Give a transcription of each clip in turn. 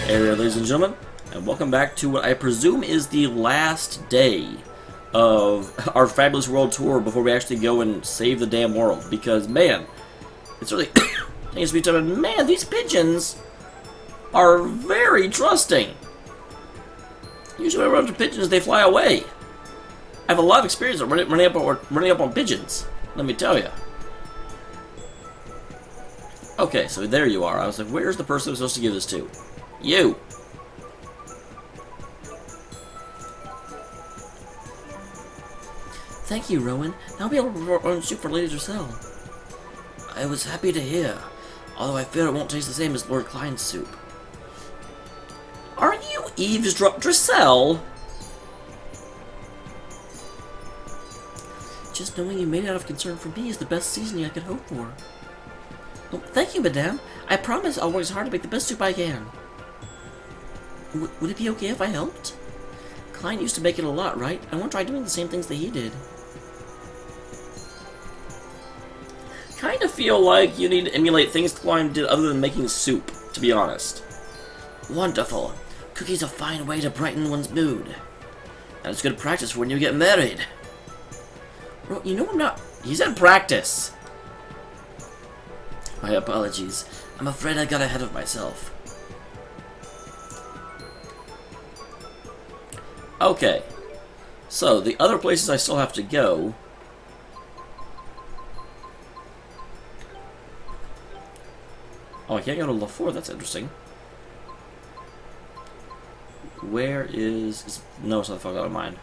Hey there, ladies and gentlemen, and welcome back to what I presume is the last day of our Fabulous World Tour before we actually go and save the damn world. Because, man, it's really needs to be done. Man, these pigeons are very trusting. Usually when I run into pigeons, they fly away. I have a lot of experience of running up on pigeons, let me tell you. Okay, so there you are. I was like, where's the person I'm supposed to give this to? You! Thank you, Rowan. Now I'll be able to run soup for Lady Drissel. I was happy to hear, although I fear it won't taste the same as Lord Klein's soup. Are you eavesdrop Drissel? Just knowing you made it out of concern for me is the best seasoning I could hope for. Oh, thank you, madame. I promise I'll work as hard to make the best soup I can. Would it be okay if I helped? Klein used to make it a lot, right? I won't try doing the same things that he did. Kind of feel like you need to emulate things Klein did other than making soup, to be honest. Wonderful. Cookie's a fine way to brighten one's mood. And it's good practice for when you get married. Well, you know I'm not... He said practice. My apologies. I'm afraid I got ahead of myself. Okay. So, the other places I still have to go... Oh, I can't go to LaFour. That's interesting. Where is... No, it's not the fuck out of mine.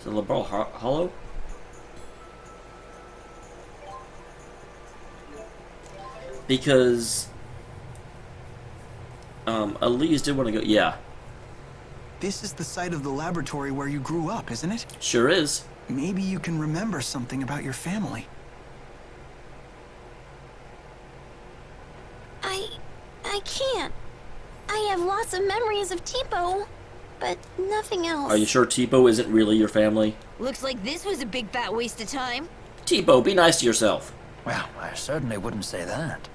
Is it LaBarre Hollow? Because... Elise did want to go... Yeah. This is the site of the laboratory where you grew up, isn't it? Sure is. Maybe you can remember something about your family. I can't. I have lots of memories of Tipo, but nothing else. Are you sure Tipo isn't really your family? Looks like this was a big fat waste of time. Tipo, be nice to yourself. Well, I certainly wouldn't say that.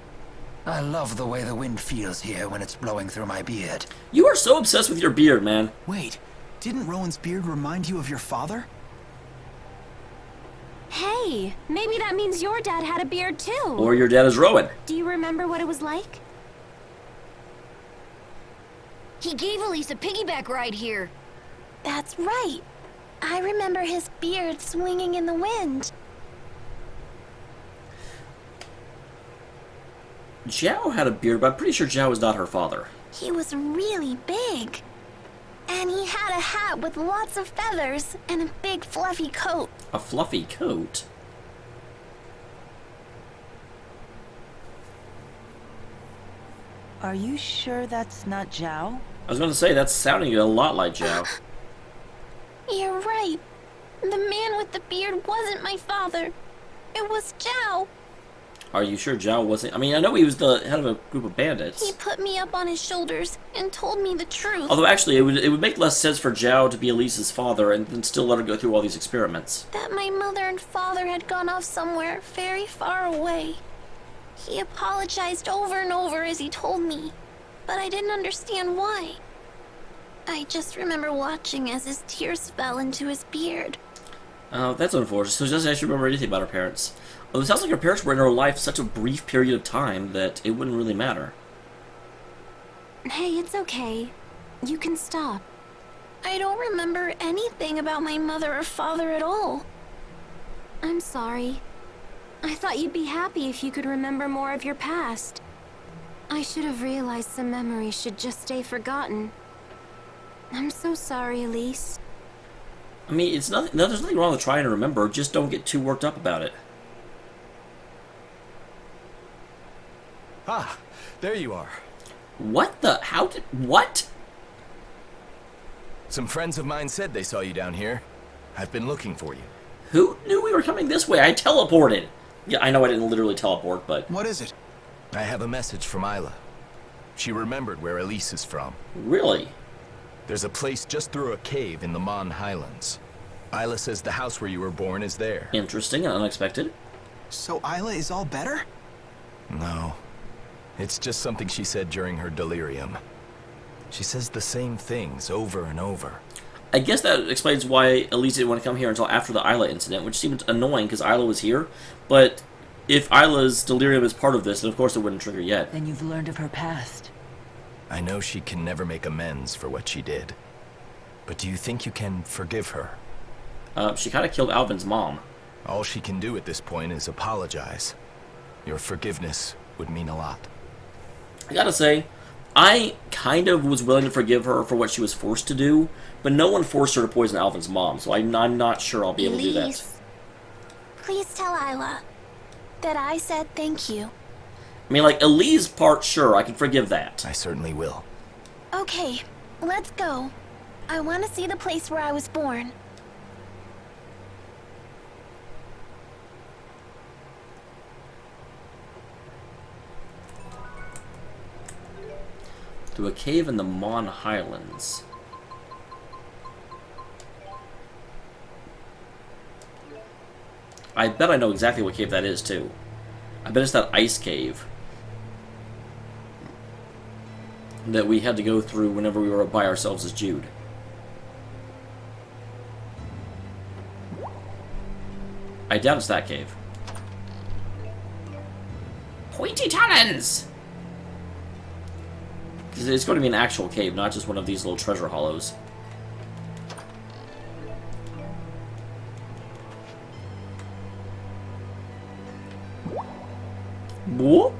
I love the way the wind feels here when it's blowing through my beard. You are so obsessed with your beard, man. Wait, didn't Rowan's beard remind you of your father? Hey, maybe that means your dad had a beard too. Or your dad is Rowan. Do you remember what it was like? He gave Elise a piggyback ride here. That's right. I remember his beard swinging in the wind. Zhao had a beard, but I'm pretty sure Zhao was not her father. He was really big. And he had a hat with lots of feathers and a big fluffy coat. A fluffy coat? Are you sure that's not Zhao? I was going to say, that's sounding a lot like Zhao. You're right. The man with the beard wasn't my father. It was Zhao. Are you sure Zhao wasn't? I mean, I know he was the head of a group of bandits. He put me up on his shoulders and told me the truth. Although, actually, it would make less sense for Zhao to be Elise's father and then still let her go through all these experiments. That my mother and father had gone off somewhere very far away. He apologized over and over as he told me, but I didn't understand why. I just remember watching as his tears fell into his beard. Oh, that's unfortunate. So she doesn't actually remember anything about her parents. Well, it sounds like her parents were in her life such a brief period of time that it wouldn't really matter. Hey, it's okay. You can stop. I don't remember anything about my mother or father at all. I'm sorry. I thought you'd be happy if you could remember more of your past. I should have realized some memories should just stay forgotten. I'm so sorry, Elise. I mean, it's nothing. No, there's nothing wrong with trying to remember. Just don't get too worked up about it. Ah, there you are. What the? How did? What? Some friends of mine said they saw you down here. I've been looking for you. Who knew we were coming this way? I teleported. Yeah, I know I didn't literally teleport, but... What is it? I have a message from Isla. She remembered where Elise is from. Really? There's a place just through a cave in the Mon Highlands. Isla says the house where you were born is there. Interesting and unexpected. So Isla is all better? No. It's just something she said during her delirium. She says the same things over and over. I guess that explains why Elise didn't want to come here until after the Isla incident, which seemed annoying because Isla was here. But if Isla's delirium is part of this, then of course it wouldn't trigger yet. Then you've learned of her past. I know she can never make amends for what she did. But do you think you can forgive her? She kind of killed Alvin's mom. All she can do at this point is apologize. Your forgiveness would mean a lot. I gotta say, I kind of was willing to forgive her for what she was forced to do, but no one forced her to poison Alvin's mom, so I'm not sure I'll be able to do that. Elise, please tell Isla that I said thank you. I mean, like, Elise's part, sure, I can forgive that. I certainly will. Okay, let's go. I want to see the place where I was born. To a cave in the Mon Highlands. I bet I know exactly what cave that is, too. I bet it's that ice cave that we had to go through whenever we were by ourselves as Jude. I doubt it's that cave. Pointy talons! It's going to be an actual cave, not just one of these little treasure hollows. What?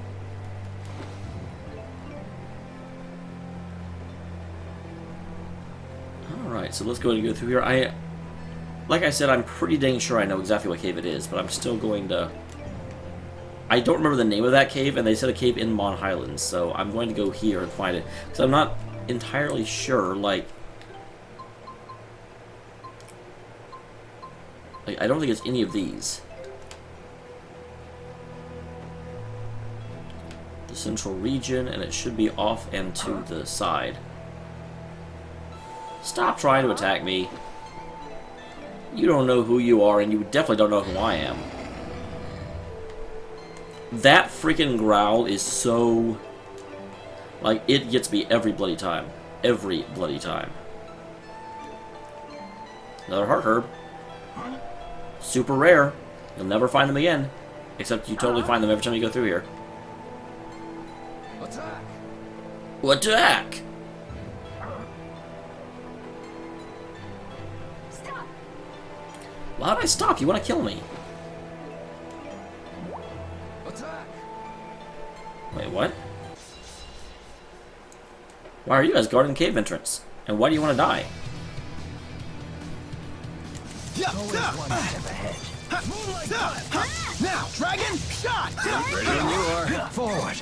Alright, so let's go ahead and go through here. Like I said, I'm pretty dang sure I know exactly what cave it is, but I'm still going to... I don't remember the name of that cave, and they said a cave in Mon Highlands, so I'm going to go here and find it. Because I'm not entirely sure, like, I don't think it's any of these. The central region, and it should be off and to the side. Stop trying to attack me. You don't know who you are, and you definitely don't know who I am. That freaking growl is so... like, it gets me every bloody time. Every bloody time. Another heart herb. Super rare. You'll never find them again. Except you totally find them every time you go through here. Attack! Attack! Stop. Why would I stop? You want to kill me? Attack! Wait, what? Why are you guys guarding the cave entrance? And why do you want to die? Always one step ahead. Now, dragon shot! Ready when you are. Forward.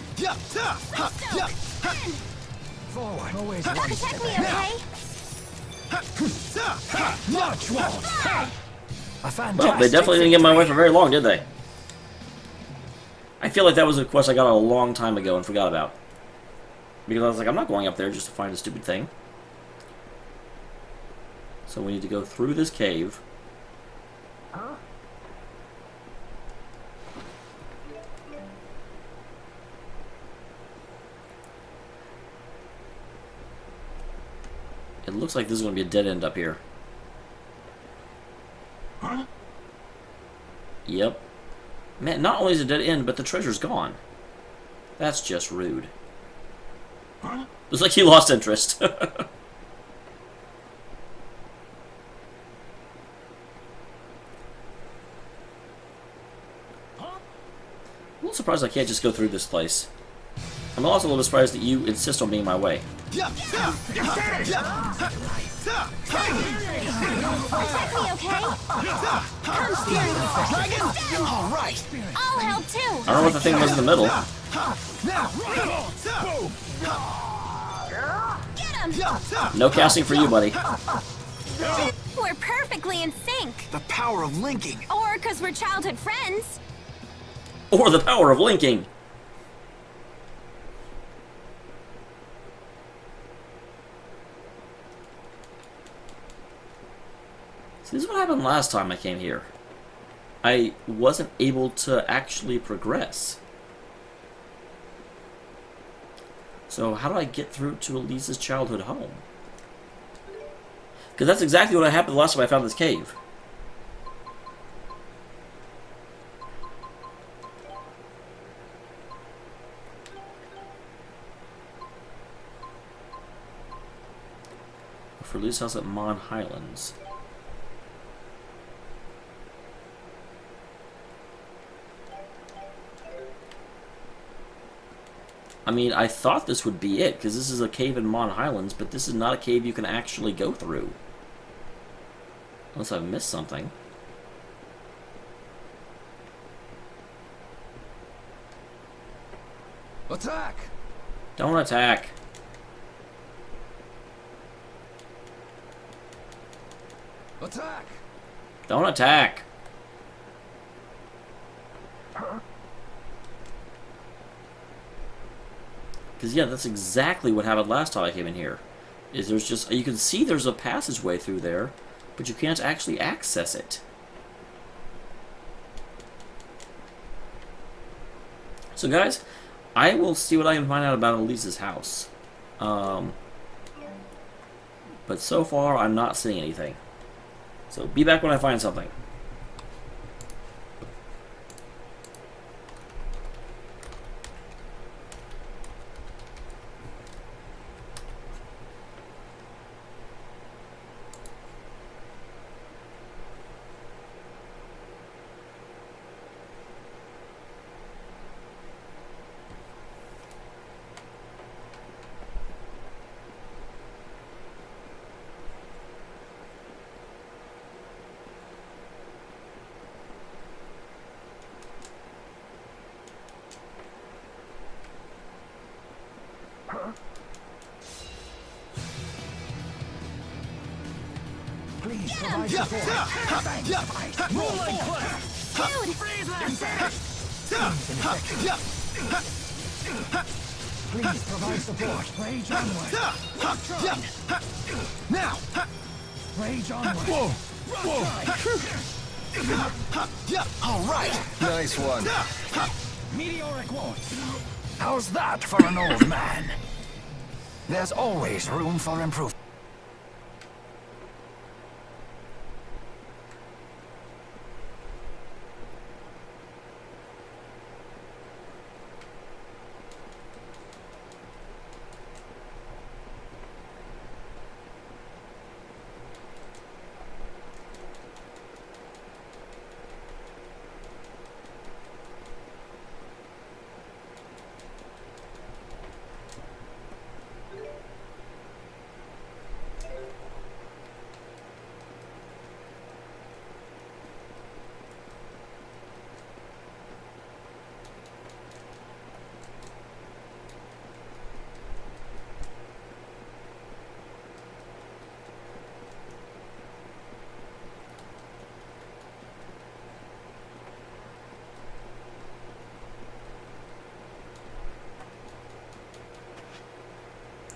Forward. Always one Protect step me, ahead. okay? Much one. A fantastic Well, they definitely didn't get my way for very long, did they? I feel like that was a quest I got a long time ago and forgot about. Because I was like, I'm not going up there just to find a stupid thing. So we need to go through this cave. It looks like this is going to be a dead end up here. Yep. Man, not only is it a dead end, but the treasure's gone. That's just rude. Looks like he lost interest. A little surprised I can't just go through this place. I'm also a little surprised that you insist on being my way. Protect me, okay? Come, Spirit. All right. I'll help too. I don't know what the thing was in the middle. Get him. No casting for you, buddy. We're perfectly in sync. The power of linking. Or because we're childhood friends. Or the power of linking. See, this is what happened last time I came here. I wasn't able to actually progress. So how do I get through to Elise's childhood home? Because that's exactly what happened the last time I found this cave. For Elise's house at Mon Highlands. I mean, I thought this would be it, because this is a cave in Mon Highlands, but this is not a cave you can actually go through. Unless I've missed something. Attack! Don't attack. Attack! Don't attack. Because, yeah, that's exactly what happened last time I came in here. Is there's just, you can see there's a passageway through there, but you can't actually access it. So, guys, I will see what I can find out about Elise's house. But so far, I'm not seeing anything. So, be back when I find something. Please provide support. Thanks. Moonlight Clover. Please provide support. Rage onward. Now! Rage onward. Whoa! All right! Nice one. Meteoric warps. How's that for an old man? There's always room for improvement.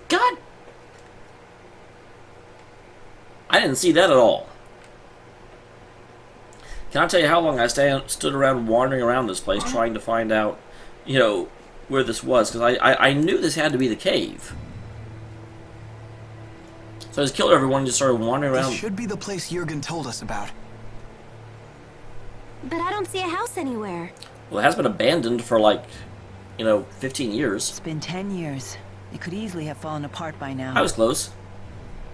God! I didn't see that at all. Can I tell you how long I stood around wandering around this place trying to find out, you know, where this was? Because I knew this had to be the cave. So I just killed everyone and just started wandering around. This should be the place Jurgen told us about. But I don't see a house anywhere. Well, it has been abandoned for like, you know, 15 years. It's been 10 years. It could easily have fallen apart by now. I was close.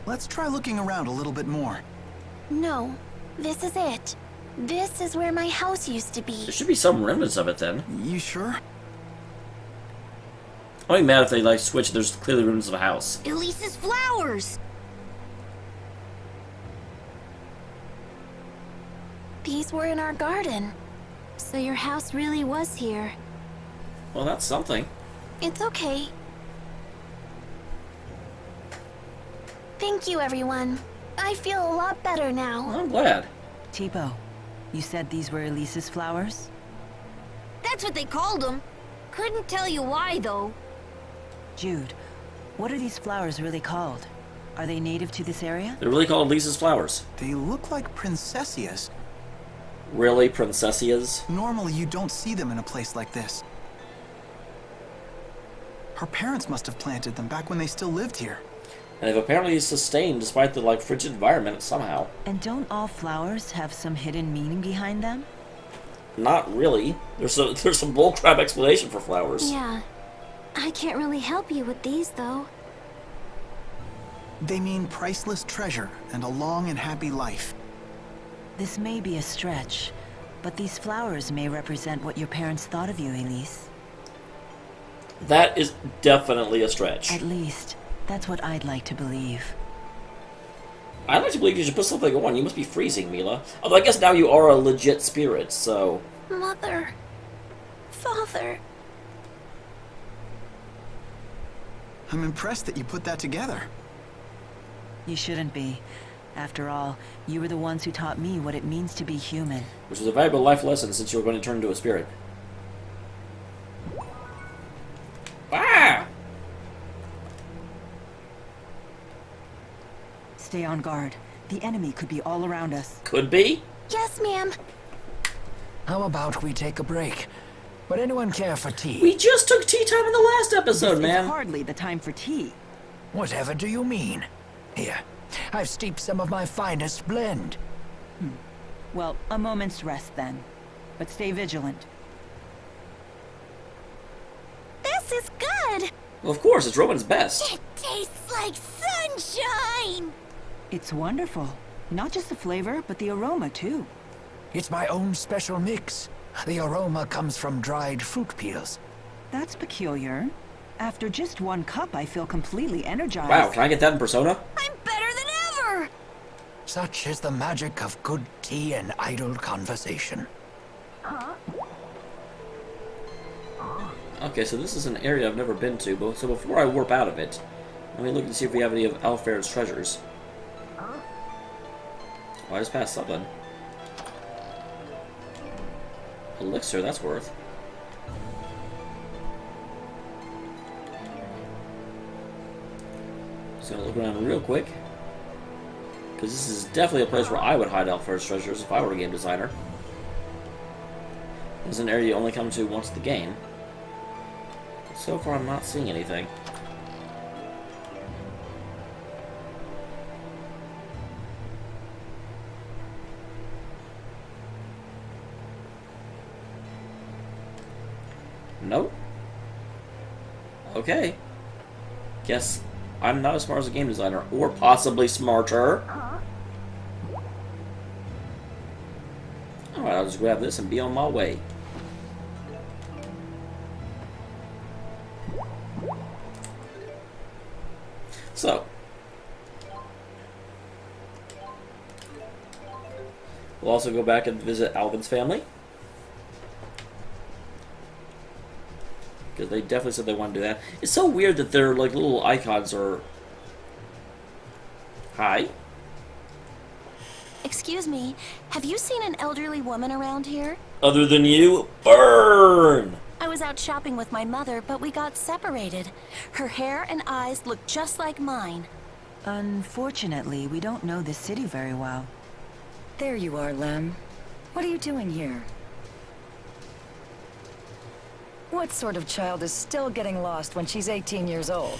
Let's try looking around a little bit more. No, this is it. This is where my house used to be. There should be some remnants of it then. You sure? I'll be mad if they like switch. There's clearly remnants of a house. Elise's flowers! These were in our garden. So your house really was here. Well, that's something. It's okay. Thank you, everyone. I feel a lot better now. Well, I'm glad. Tipo, you said these were Elise's flowers? That's what they called them. Couldn't tell you why, though. Jude, what are these flowers really called? Are they native to this area? They're really called Lisa's flowers. They look like princessias. Really, princessias? Normally, you don't see them in a place like this. Her parents must have planted them back when they still lived here. And they've apparently sustained despite the, like, frigid environment somehow. And don't all flowers have some hidden meaning behind them? Not really. There's some bullcrap explanation for flowers. Yeah. I can't really help you with these, though. They mean priceless treasure and a long and happy life. This may be a stretch, but these flowers may represent what your parents thought of you, Elise. That is definitely a stretch. At least, that's what I'd like to believe. I'd like to believe you should put something on. You must be freezing, Mila. Although I guess now you are a legit spirit, so... Mother. Father. I'm impressed that you put that together. You shouldn't be. After all, you were the ones who taught me what it means to be human. Which is a valuable life lesson since you were going to turn into a spirit. Ah! Stay on guard. The enemy could be all around us. Could be? Yes, ma'am. How about we take a break? Would anyone care for tea? We just took tea time in the last episode, This man. is hardly the time for tea. Whatever do you mean? Here, I've steeped some of my finest blend. Well, a moment's rest then. But stay vigilant. This is good. Well, of course, it's Roman's best. It tastes like sunshine! It's wonderful. Not just the flavor, but the aroma too. It's my own special mix. The aroma comes from dried fruit peels. That's peculiar. After just one cup, I feel completely energized. Wow, can I get that in Persona? I'm better than ever! Such is the magic of good tea and idle conversation. Okay, so this is an area I've never been to, but so before I warp out of it, let me look and see if we have any of Alfred's treasures. Oh, I just passed something. Elixir, that's worth. Just gonna look around real quick. Because this is definitely a place where I would hide Alfred's treasures if I were a game designer. This is an area you only come to once in the game. So far, I'm not seeing anything. Nope. Okay. Guess I'm not as smart as a game designer, or possibly smarter. Alright, I'll just grab this and be on my way. So, we'll also go back and visit Alvin's family. Because they definitely said they want to do that. It's so weird that their like little icons are... Hi? Excuse me, have you seen an elderly woman around here? Other than you? Burn! I was out shopping with my mother, but we got separated. Her hair and eyes look just like mine. Unfortunately, we don't know this city very well. There you are, Lem. What are you doing here? What sort of child is still getting lost when she's 18 years old?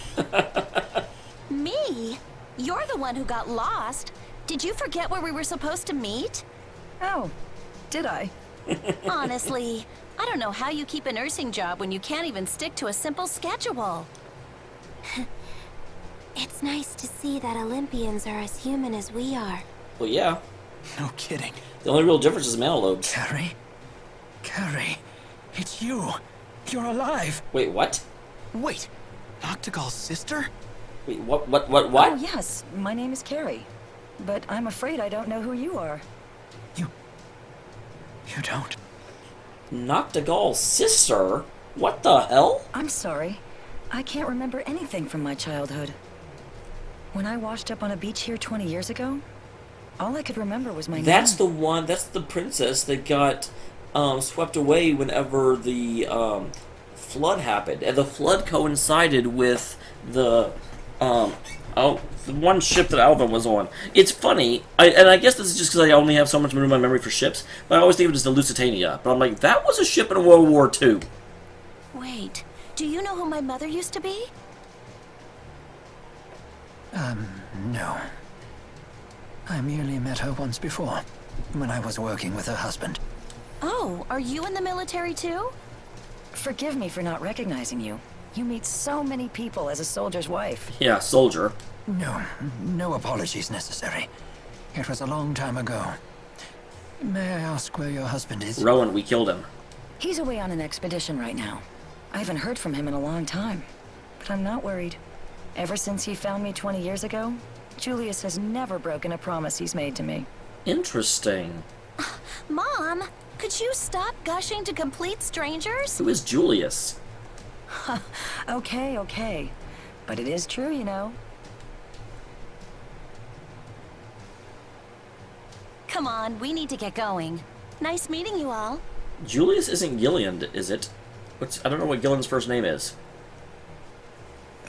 Me? You're the one who got lost. Did you forget where we were supposed to meet? Oh, did I? Honestly, I don't know how you keep a nursing job when you can't even stick to a simple schedule. It's nice to see that Olympians are as human as we are. Well, yeah. No kidding. The only real difference is mana load. Carrie? Carrie, it's you. You're alive. Wait, what? Wait, Noctigal's sister? Wait, what? Oh, yes. My name is Carrie. But I'm afraid I don't know who you are. You don't? Noctigal's sister? What the hell? I'm sorry. I can't remember anything from my childhood. When I washed up on a beach here 20 years ago, all I could remember was my That's name. the one, that's the princess that got swept away whenever the flood happened. And the flood coincided with the the one ship that Alvin was on. It's funny, and I guess this is just because I only have so much room in my memory for ships, but I always think of it as the Lusitania. But I'm like, that was a ship in World War II. Wait, Do you know who my mother used to be? No. I merely met her once before, when I was working with her husband. Oh, are you in the military too? Forgive me for not recognizing you. You meet so many people as a soldier's wife. Yeah, soldier. No apologies necessary. It was a long time ago. May I ask where your husband is? Rowan, we killed him. He's away on an expedition right now. I haven't heard from him in a long time, but I'm not worried. Ever since he found me 20 years ago, Julius has never broken a promise he's made to me. Interesting. Mom, could you stop gushing to complete strangers? Who is Julius? Okay. But it is true, you know. Come on, we need to get going. Nice meeting you all. Julius isn't Gillian, is it? I don't know what Gillian's first name is.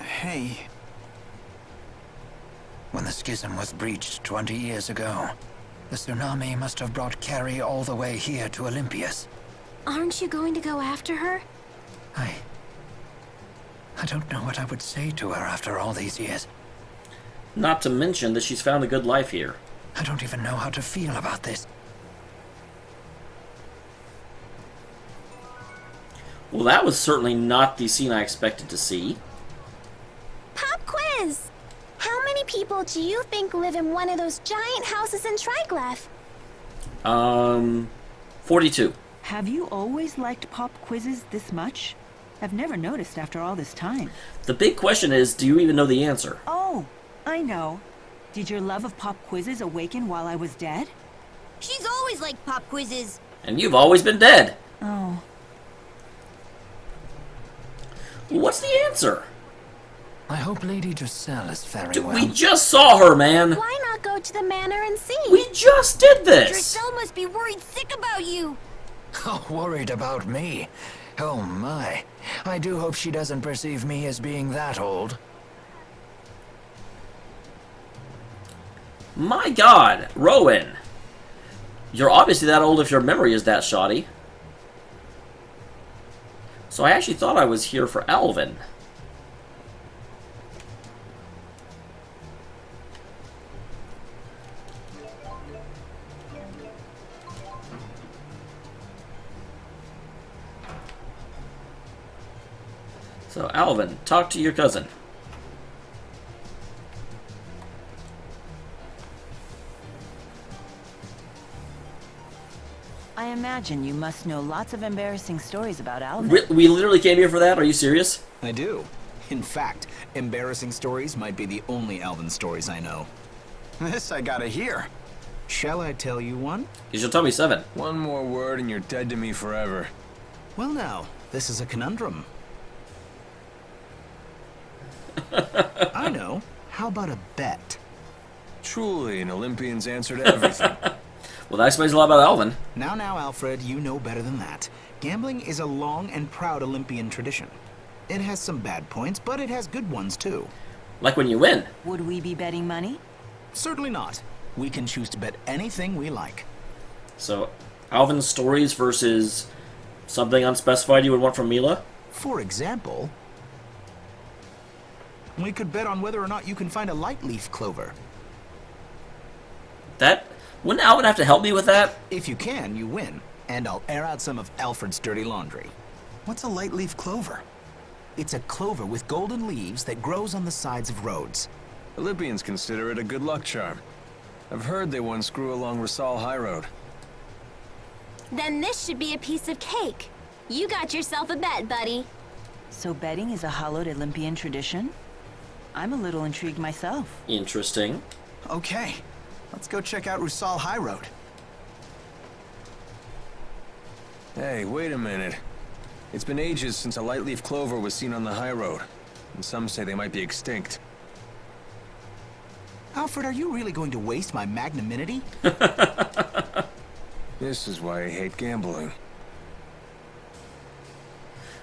Hey, When the schism was breached 20 years ago, the tsunami must have brought Carrie all the way here to Olympias. Aren't you going to go after her? I don't know what I would say to her after all these years. Not to mention that she's found a good life here. I don't even know how to feel about this. Well, that was certainly not the scene I expected to see. Pop quiz! How many people do you think live in one of those giant houses in Triglav? 42. Have you always liked pop quizzes this much? I've never noticed after all this time. The big question is, do you even know the answer? Oh, I know. Did your love of pop quizzes awaken while I was dead? She's always liked pop quizzes. And you've always been dead. Oh. What's the answer? I hope Lady Giselle is very Dude, well. we just saw her, man. Why not go to the manor and see? We just did this. Giselle must be worried sick about you. Oh, worried about me? Oh my. I do hope she doesn't perceive me as being that old. My God, Rowan. You're obviously that old if your memory is that shoddy. So I actually thought I was here for Alvin. So, Alvin, talk to your cousin. I imagine you must know lots of embarrassing stories about Alfred. We literally came here for that? Are you serious? I do. In fact, embarrassing stories might be the only Alvin stories I know. this I gotta hear. Shall I tell you one? You should tell me 7. One more word and you're dead to me forever. Well now, this is a conundrum. I know. How about a bet? Truly an Olympian's answer to everything. Well, that explains a lot about Alvin. Now, Alfred, you know better than that. Gambling is a long and proud Olympian tradition. It has some bad points, but it has good ones too. Like when you win. Would we be betting money? Certainly not. We can choose to bet anything we like. So, Alvin's stories versus something unspecified you would want from Mila? For example, we could bet on whether or not you can find a Lightleaf Clover. Wouldn't Alvin have to help me with that? If you can, you win. And I'll air out some of Alfred's dirty laundry. What's a lightleaf clover? It's a clover with golden leaves that grows on the sides of roads. Olympians consider it a good luck charm. I've heard they once grew along Rissal High Road. Then this should be a piece of cake. You got yourself a bet, buddy. So betting is a hallowed Olympian tradition? I'm a little intrigued myself. Interesting. Okay, let's go check out Rissal High Road. Hey, wait a minute. It's been ages since a Lightleaf Clover was seen on the high road, and some say they might be extinct. Alfred, are you really going to waste my magnanimity? This is why I hate gambling.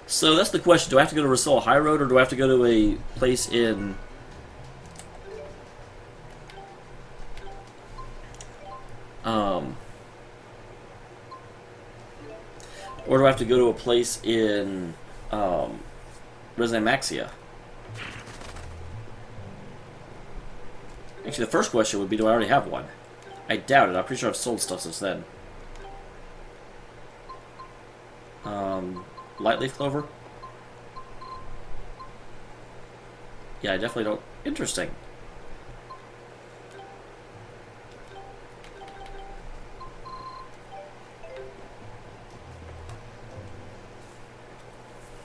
So that's the question. Do I have to go to Rissal High Road or do I have to go to a place in... Or do I have to go to a place in Maxia. Actually, the first question would be, do I already have one? I doubt it. I'm pretty sure I've sold stuff since then. Lightleaf Clover? Yeah, I definitely don't. Interesting.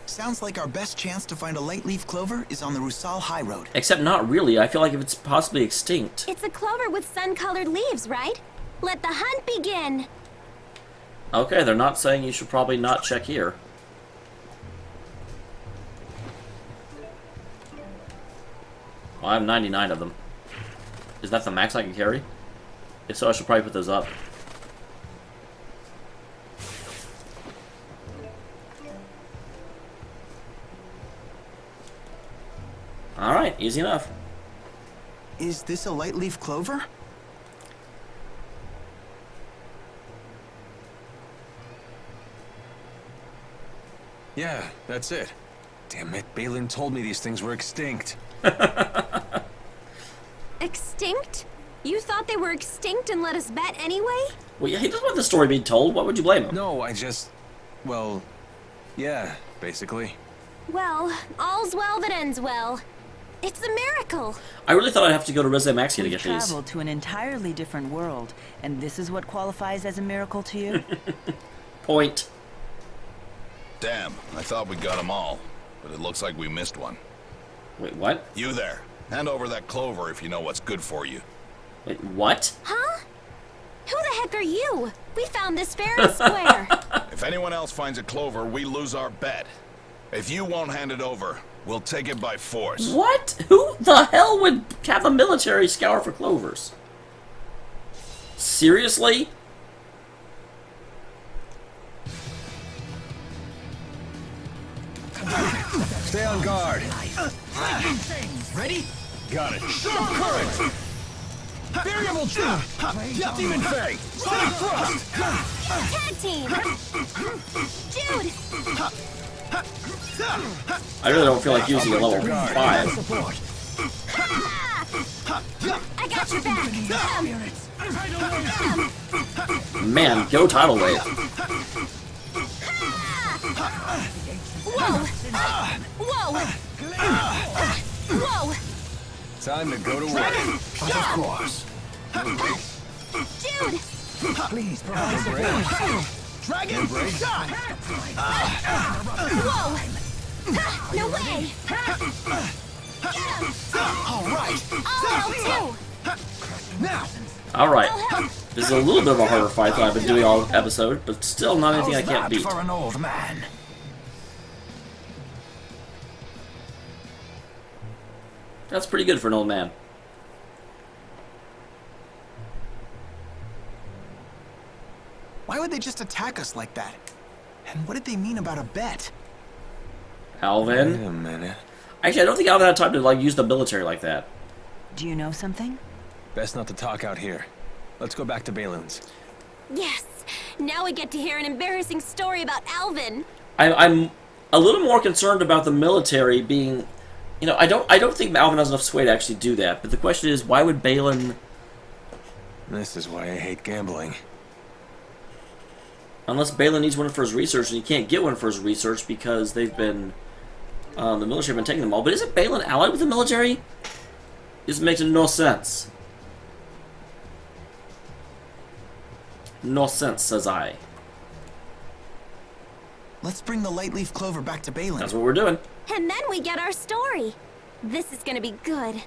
Sounds like our best chance to find a Lightleaf Clover is on the Rusal High Road. Except not really. I feel like if it's possibly extinct. It's a clover with sun-colored leaves, right? Let the hunt begin. Okay, they're not saying you should probably not check here. Well, I have 99 of them. Is that the max I can carry? If so, I should probably put those up. Alright, easy enough. Is this a Lightleaf Clover? Yeah, that's it. Damn it, Balin told me these things were extinct. Extinct? You thought they were extinct and let us bet anyway? Well, yeah, he doesn't want the story being told. Why would you blame him? No, I just... well... yeah, basically. Well, all's well that ends well. It's a miracle. I really thought I'd have to go to Maxia to We've get these. traveled to an entirely different world, and this is what qualifies as a miracle to you? Point. Damn, I thought we got them all, but it looks like we missed one. Wait, what? You there. Hand over that clover if you know what's good for you. Wait, what? Huh? Who the heck are you? We found this fair and square. If anyone else finds a clover, we lose our bet. If you won't hand it over, we'll take it by force. What? Who the hell would have the military scour for clovers? Seriously? Stay on guard. Ready? Got it. Show courage! Variable trap! Demon Fang! Sonic Thrust! Tag team! Jude! I really don't feel like using a level 5. I got your back! Man, go tidal wave. Whoa! Whoa! Whoa! Time to go to work. Of course. Jude! Please provide support. Dragon shot! Whoa! No way! All right. I'll help too! Now, Alright. This is a little bit of a harder fight than I've been doing all episode, but still not anything I can't beat. for an old man? That's pretty good for an old man. Why would they just attack us like that? And what did they mean about a bet? Alvin? Wait a minute. Actually, I don't think Alvin had time to like use the military like that. Do you know something? Best not to talk out here. Let's go back to Balin's. Yes! Now we get to hear an embarrassing story about Alvin. I'm a little more concerned about the military being... You know, I don't think Alvin has enough sway to actually do that, but the question is, why would Balin... This is why I hate gambling. Unless Balin needs one for his research, and he can't get one for his research because they've been... the military have been taking them all. But isn't Balin allied with the military? This makes no sense. No sense, says I. Let's bring the Lightleaf Clover back to Balin. That's what we're doing. And then we get our story. This is gonna be good.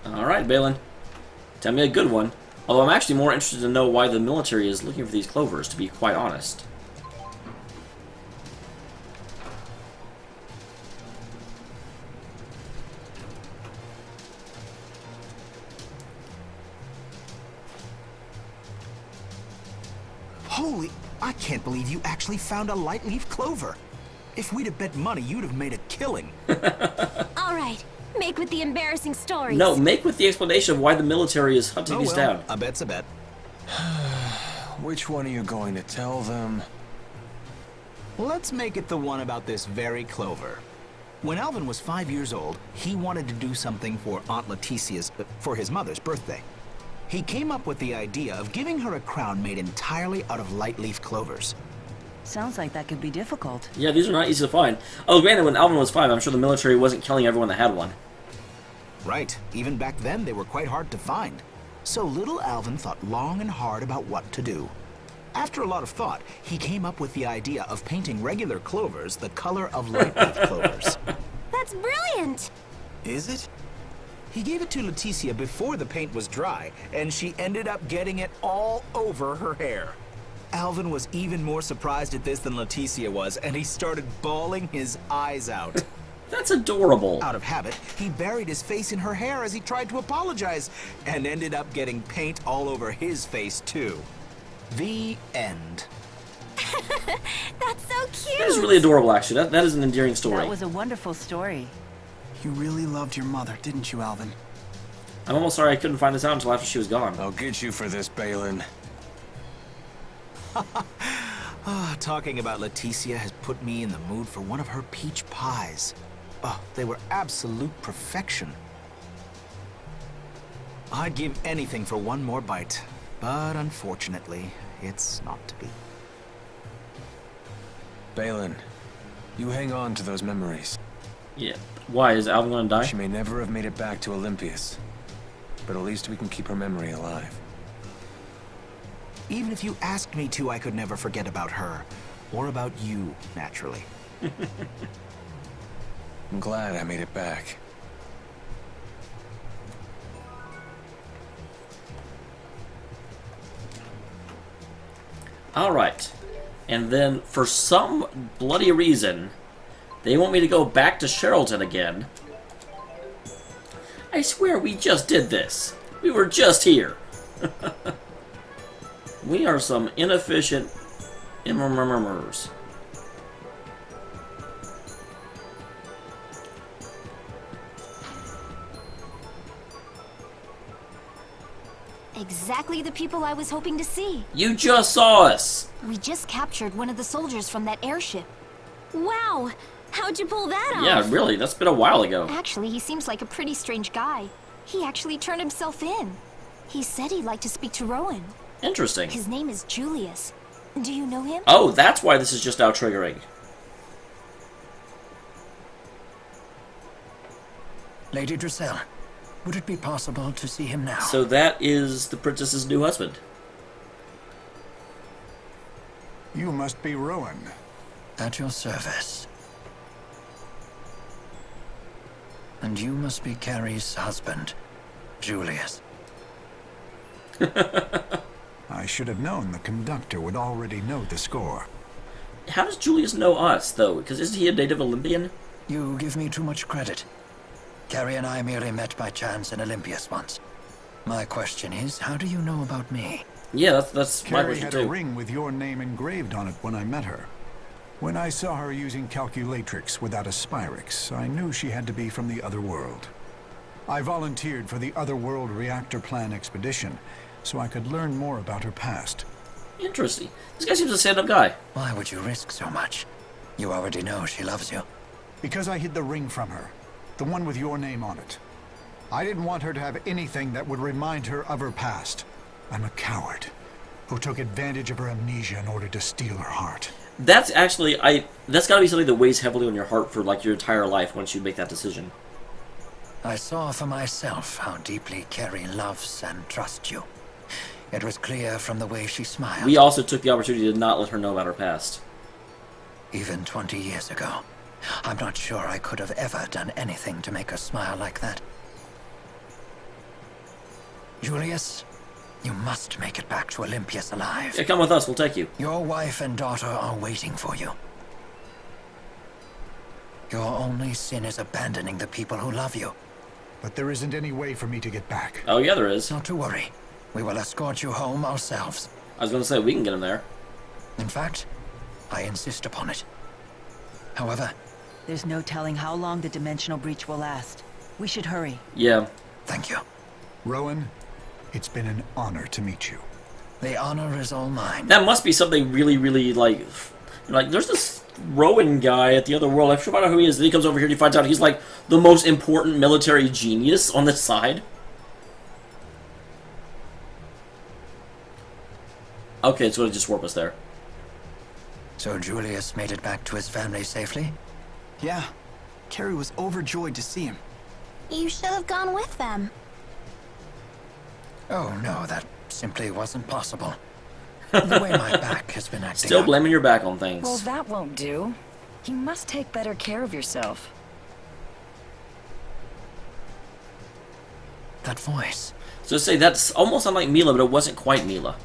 Alright, Balin. Tell me a good one. Although I'm actually more interested to know why the military is looking for these clovers, to be quite honest. Holy, I can't believe you actually found a Lightleaf Clover. If we'd have bet money, you'd have made a killing. All right, make with the embarrassing stories. No, make with the explanation of why the military is hunting these down. A bet's a bet. which one are you going to tell them? Let's make it the one about this very Clover. When Alvin was 5 years old, he wanted to do something for Aunt Leticia's, for his mother's birthday. He came up with the idea of giving her a crown made entirely out of Lightleaf Clovers. Sounds like that could be difficult. Yeah, these are not easy to find. Oh, granted, when Alvin was 5, I'm sure the military wasn't killing everyone that had one. Right. Even back then, they were quite hard to find. So little Alvin thought long and hard about what to do. After a lot of thought, he came up with the idea of painting regular clovers the color of Lightleaf Clovers. That's brilliant! Is it? He gave it to Leticia before the paint was dry, and she ended up getting it all over her hair. Alvin was even more surprised at this than Leticia was, and he started bawling his eyes out. That's adorable. Out of habit, he buried his face in her hair as he tried to apologize, and ended up getting paint all over his face, too. The end. That's so cute! That is really adorable, actually. That is an endearing story. That was a wonderful story. You really loved your mother, didn't you, Alvin? I'm almost sorry I couldn't find this out until after she was gone. I'll get you for this, Balin. Talking about Leticia has put me in the mood for one of her peach pies. Oh, they were absolute perfection. I'd give anything for one more bite, but unfortunately, it's not to be. Balin, you hang on to those memories. Yeah. Why? Is Alvin gonna die? She may never have made it back to Olympias, but at least we can keep her memory alive. Even if you asked me to, I could never forget about her. Or about you, naturally. I'm glad I made it back. Alright. And then, for some bloody reason, they want me to go back to Sherrilton again. I swear we just did this. We were just here. We are some inefficient immers. Exactly the people I was hoping to see. You just saw us. We just captured one of the soldiers from that airship. Wow! How'd you pull that off? Yeah, really, that's been a while ago. Actually, he seems like a pretty strange guy. He actually turned himself in. He said he'd like to speak to Rowan. Interesting. His name is Julius. Do you know him? Oh, that's why this is just now triggering. Lady Drusilla, would it be possible to see him now? So that is the princess's new husband. You must be Rowan. At your service. And you must be Carrie's husband, Julius. I should have known the conductor would already know the score. How does Julius know us, though? Because isn't he a native Olympian? You give me too much credit. Carrie and I merely met by chance in Olympias once. My question is, how do you know about me? Yeah, that's my Carrie question had too. a ring with your name engraved on it when I met her. When I saw her using calculatrix without a spyrix, I knew she had to be from the other world. I volunteered for the Otherworld Reactor Plan expedition, so I could learn more about her past. Interesting. This guy seems a stand-up guy. Why would you risk so much? You already know she loves you. Because I hid the ring from her, the one with your name on it. I didn't want her to have anything that would remind her of her past. I'm a coward who took advantage of her amnesia in order to steal her heart. That's actually, that's gotta be something that weighs heavily on your heart for, like, your entire life once you make that decision. I saw for myself how deeply Carrie loves and trusts you. It was clear from the way she smiled. We also took the opportunity to not let her know about her past. Even 20 years ago, I'm not sure I could have ever done anything to make her smile like that. Julius, you must make it back to Olympias alive. Yeah, come with us, we'll take you. Your wife and daughter are waiting for you. Your only sin is abandoning the people who love you. But there isn't any way for me to get back. Oh yeah, there is. Not to worry. We will escort you home ourselves. I was gonna say, we can get him there. In fact, I insist upon it. However, There's no telling how long the dimensional breach will last. We should hurry. Yeah. Thank you. Rowan, it's been an honor to meet you. The honor is all mine. That must be something really, really, like, there's this Rowan guy at the other world. I should find out who he is. Then he comes over here and he finds out he's, like, the most important military genius on this side. Okay, so it just warped us there. So Julius made it back to his family safely? Yeah. Carrie was overjoyed to see him. You should have gone with them. Oh no, that simply wasn't possible. The way my back has been acting Still up. blaming your back on things. Well, that won't do. You must take better care of yourself. That voice. So to say, that's almost unlike Mila, but it wasn't quite Mila.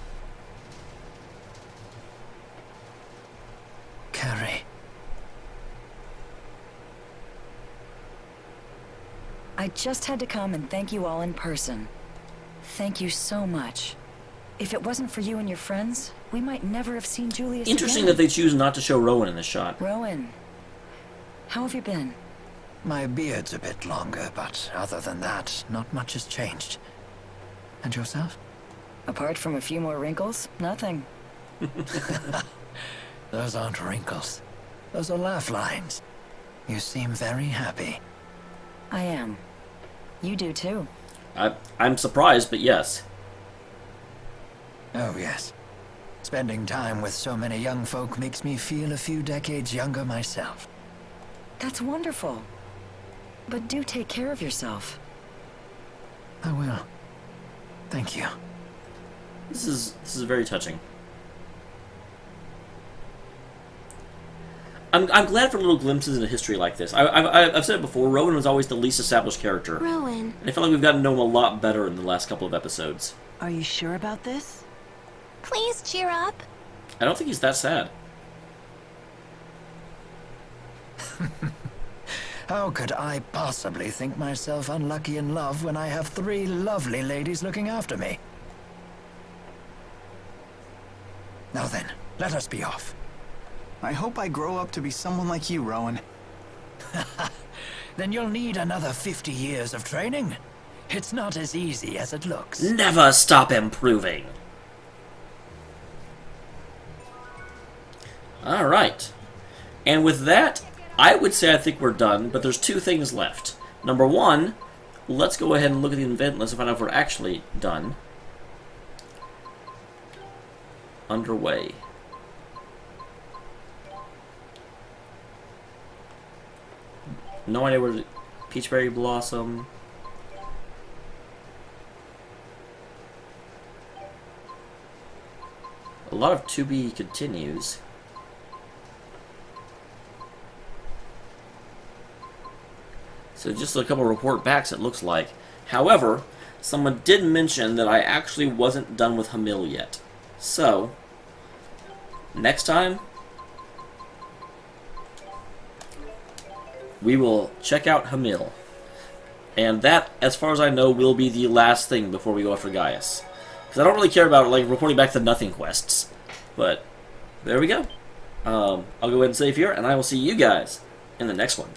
Carrie. I just had to come and thank you all in person. Thank you so much. If it wasn't for you and your friends, we might never have seen Julius Interesting again. that they choose not to show Rowan in this shot. Rowan, how have you been? My beard's a bit longer, but other than that, not much has changed. And yourself? Apart from a few more wrinkles, nothing. Those aren't wrinkles. Those are laugh lines. You seem very happy. I am. You do too. I'm surprised, but yes. Oh, yes. Spending time with so many young folk makes me feel a few decades younger myself. That's wonderful. But do take care of yourself. I will. Thank you. This is very touching. I'm glad for little glimpses into history like this. I've said it before, Rowan was always the least established character. Rowan. And I feel like we've gotten to know him a lot better in the last couple of episodes. Are you sure about this? Please cheer up. I don't think he's that sad. How could I possibly think myself unlucky in love when I have 3 lovely ladies looking after me? Now then, let us be off. I hope I grow up to be someone like you, Rowan. Then you'll need another 50 years of training. It's not as easy as it looks. Never stop improving. Alright. And with that, I would say I think we're done, but there's 2 things left. Number 1, let's go ahead and look at the event list and find out if we're actually done. Underway. No idea where the Peachberry Blossom. A lot of to be continues. So just a couple of report backs, it looks like. However, someone did mention that I actually wasn't done with Hamil yet. So, next time, we will check out Hamil. And that, as far as I know, will be the last thing before we go after Gaius. Because I don't really care about, like, reporting back the nothing quests. But, there we go. I'll go ahead and save here, and I will see you guys in the next one.